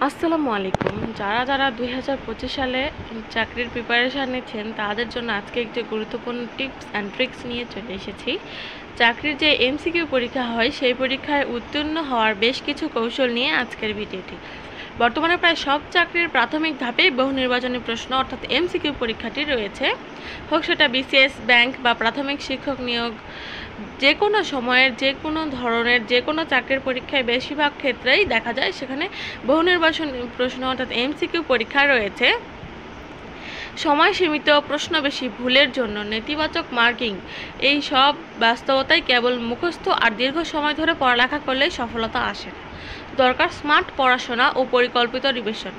আসসালামু আলাইকুম। যারা 2025 সালে চাকরির প্রিপারেশান নিচ্ছেন তাদের জন্য আজকে একটি গুরুত্বপূর্ণ টিপস অ্যান্ড ট্রিক্স নিয়ে চলে এসেছি। চাকরির যে এমসিকিউ পরীক্ষা হয় সেই পরীক্ষায় উত্তীর্ণ হওয়ার বেশ কিছু কৌশল নিয়ে আজকের ভিডিওটি। বর্তমানে প্রায় সব চাকরির প্রাথমিক ধাপেই বহু নির্বাচনী প্রশ্ন অর্থাৎ এমসিকিউ পরীক্ষাটি রয়েছে, হোক সেটা বিসিএস, ব্যাংক বা প্রাথমিক শিক্ষক নিয়োগ। যে কোনো সময়ের যে কোনো ধরনের যে কোনো চাকরির পরীক্ষায় বেশিরভাগ ক্ষেত্রেই দেখা যায় সেখানে বহু নির্বাচন প্রশ্ন অর্থাৎ এমসিকিউ পরীক্ষা রয়েছে। সময় সীমিত, প্রশ্ন বেশি, ভুলের জন্য নেতিবাচক মার্কিং, এই সব বাস্তবতায় কেবল মুখস্থ আর দীর্ঘ সময় ধরে পড়ালেখা করলেই সফলতা আসে না। দরকার স্মার্ট পড়াশোনা ও পরিকল্পিত রিভিশন।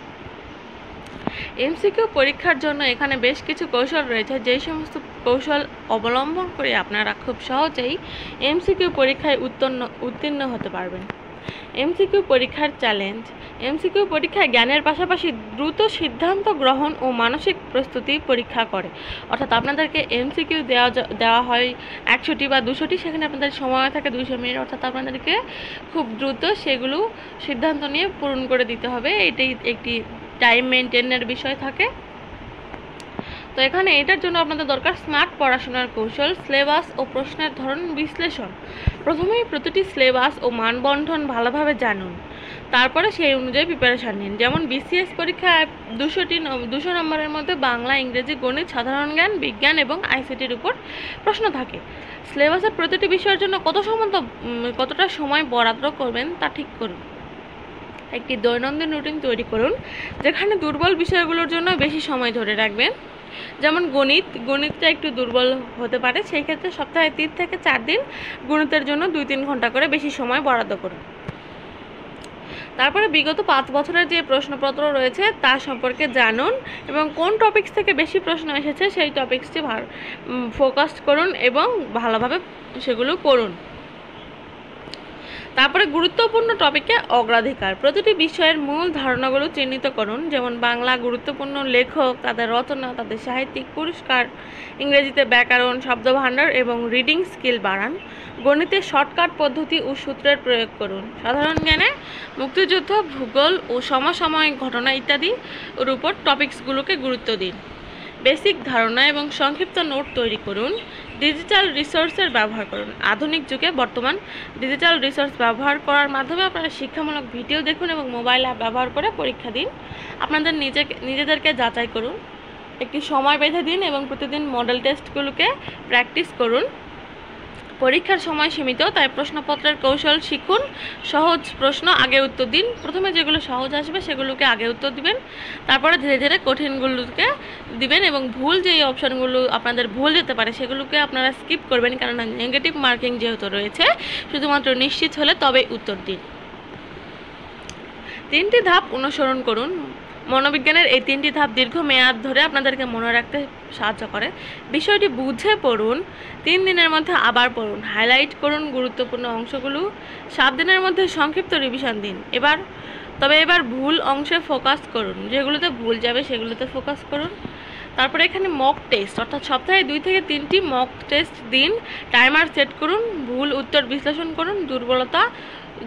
এমসিকিউ পরীক্ষার জন্য এখানে বেশ কিছু কৌশল রয়েছে, যেই সমস্ত কৌশল অবলম্বন করে আপনারা খুব সহজেই এমসিকিউ পরীক্ষায় উত্তীর্ণ হতে পারবেন। এমসিকিউ পরীক্ষার চ্যালেঞ্জ। এমসিকিউ পরীক্ষায় জ্ঞানের পাশাপাশি দ্রুত সিদ্ধান্ত গ্রহণ ও মানসিক প্রস্তুতি পরীক্ষা করে, অর্থাৎ আপনাদেরকে এমসিকিউ দেওয়া হয় 100টি বা 200টি, সেখানে আপনাদের সময় থাকে 200 মিনিট, অর্থাৎ আপনাদেরকে খুব দ্রুত সেগুলো সিদ্ধান্ত নিয়ে পূরণ করে দিতে হবে। এটাই একটি টাইম মেনটেনের বিষয় থাকে। তো এখানে এটার জন্য আপনাদের দরকার স্মার্ট পড়াশোনার কৌশল, সিলেবাস ও প্রশ্নের ধরন বিশ্লেষণ। প্রথমেই প্রতিটি সিলেবাস ও মানবন্ধন ভালোভাবে জানুন, তারপরে সেই অনুযায়ী প্রিপারেশান নিন। যেমন বিসিএস পরীক্ষায় 200 নম্বরের মধ্যে বাংলা, ইংরেজি, গণিত, সাধারণ জ্ঞান, বিজ্ঞান এবং আইসিটির উপর প্রশ্ন থাকে। সিলেবাসের প্রতিটি বিষয়ের জন্য কতটা সময় বরাদ্দ করবেন তা ঠিক করুন। একটি দৈনন্দিন রুটিন তৈরি করুন, যেখানে দুর্বল বিষয়গুলোর জন্য বেশি সময় ধরে রাখবেন। যেমন গণিতটা একটু দুর্বল হতে পারে, সেই ক্ষেত্রে সপ্তাহে 3 থেকে 4 দিন গণিতের জন্য 2-3 ঘন্টা করে বেশি সময় বরাদ্দ করুন। তারপরে বিগত 5 বছরের যে প্রশ্নপত্র রয়েছে তা সম্পর্কে জানুন এবং কোন টপিকস থেকে বেশি প্রশ্ন এসেছে সেই টপিকসটি ফোকাস করুন এবং ভালোভাবে সেগুলো করুন। তারপরে গুরুত্বপূর্ণ টপিকে অগ্রাধিকার। প্রতিটি বিষয়ের মূল ধারণাগুলো চিহ্নিত করুন, যেমন বাংলা গুরুত্বপূর্ণ লেখক, তাদের রচনা, তাদের সাহিত্যিক পুরস্কার, ইংরেজিতে ব্যাকরণ, শব্দভাণ্ডার এবং রিডিং স্কিল বাড়ান। গণিতে শর্টকাট পদ্ধতি ও সূত্রের প্রয়োগ করুন। সাধারণ জ্ঞানে মুক্তিযুদ্ধ, ভূগোল ও সমসাময়িক ঘটনা ইত্যাদি ওর উপর টপিকসগুলোকে গুরুত্ব দিন। বেসিক ধারণা এবং সংক্ষিপ্ত নোট তৈরি করুন। ডিজিটাল রিসোর্সের ব্যবহার করুন। আধুনিক যুগে বর্তমান ডিজিটাল রিসোর্স ব্যবহার করার মাধ্যমে আপনারা শিক্ষামূলক ভিডিও দেখুন এবং মোবাইল অ্যাপ ব্যবহার করে পরীক্ষা দিন। আপনাদের নিজেদেরকে যাচাই করুন, একটি সময় বেঁধে দিন এবং প্রতিদিন মডেল টেস্টগুলোকে প্র্যাকটিস করুন। পরীক্ষার সময় সীমিত, তাই প্রশ্নপত্রের কৌশল শিখুন। সহজ প্রশ্ন আগে উত্তর দিন। প্রথমে যেগুলো সহজ আসবে সেগুলোকে আগে উত্তর দিবেন, তারপরে ধীরে ধীরে কঠিনগুলোকে দিবেন এবং যেই অপশানগুলো আপনাদের ভুল যেতে পারে সেগুলোকে আপনারা স্কিপ করবেন, কারণ নেগেটিভ মার্কিং যেহেতু রয়েছে, শুধুমাত্র নিশ্চিত হলে তবেই উত্তর দিন। 3টি ধাপ অনুসরণ করুন। মনোবিজ্ঞানের এই 3টি ধাপ দীর্ঘ মেয়াদ ধরে আপনাদেরকে মনে রাখতে সাহায্য করে। বিষয়টি বুঝে পড়ুন, 3 দিনের মধ্যে আবার পড়ুন, হাইলাইট করুন গুরুত্বপূর্ণ অংশগুলো, 7 দিনের মধ্যে সংক্ষিপ্ত রিভিশন দিন। এবার ভুল অংশে ফোকাস করুন, যেগুলোতে ভুল যাবে সেগুলোতে ফোকাস করুন। তারপরে এখানে মক টেস্ট, অর্থাৎ সপ্তাহে 2 থেকে 3টি মক টেস্ট দিন। টাইমার সেট করুন, ভুল উত্তর বিশ্লেষণ করুন,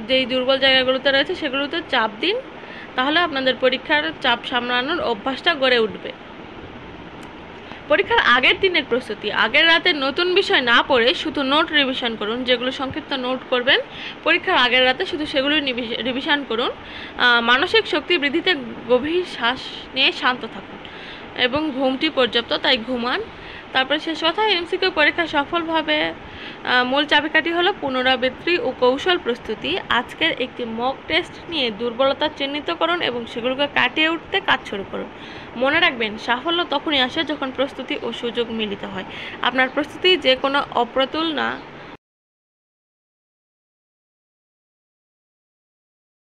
যেই দুর্বল জায়গাগুলোতে রয়েছে সেগুলোতে চাপ দিন, তাহলে আপনাদের পরীক্ষার চাপ সামলানোর অভ্যাসটা গড়ে উঠবে। পরীক্ষার আগের দিনের প্রস্তুতি। আগের রাতে নতুন বিষয় না পড়ে শুধু নোট রিভিশন করুন। যেগুলো সংক্ষিপ্ত নোট করবেন পরীক্ষার আগের রাতে শুধু সেগুলো রিভিশন করুন। মানসিক শক্তি বৃদ্ধিতে গভীর শ্বাস নিয়ে শান্ত থাকুন এবং ঘুমটি পর্যাপ্ত, তাই ঘুমান। তারপরে শেষ কথা, এমসিকিউ পরীক্ষা সফলভাবে মূল চাবিকাঠি হলো পুনরাবৃত্তি ও কৌশল প্রস্তুতি। আজকের একটি মক টেস্ট নিয়ে দুর্বলতা চিহ্নিত করুন এবং সেগুলোকে কাটিয়ে উঠতে কাজ শুরু করুন। মনে রাখবেন, সাফল্য তখনই আসে যখন প্রস্তুতি ও সুযোগ মিলিত হয়। আপনার প্রস্তুতি যে কোনো অপ্রতুল না,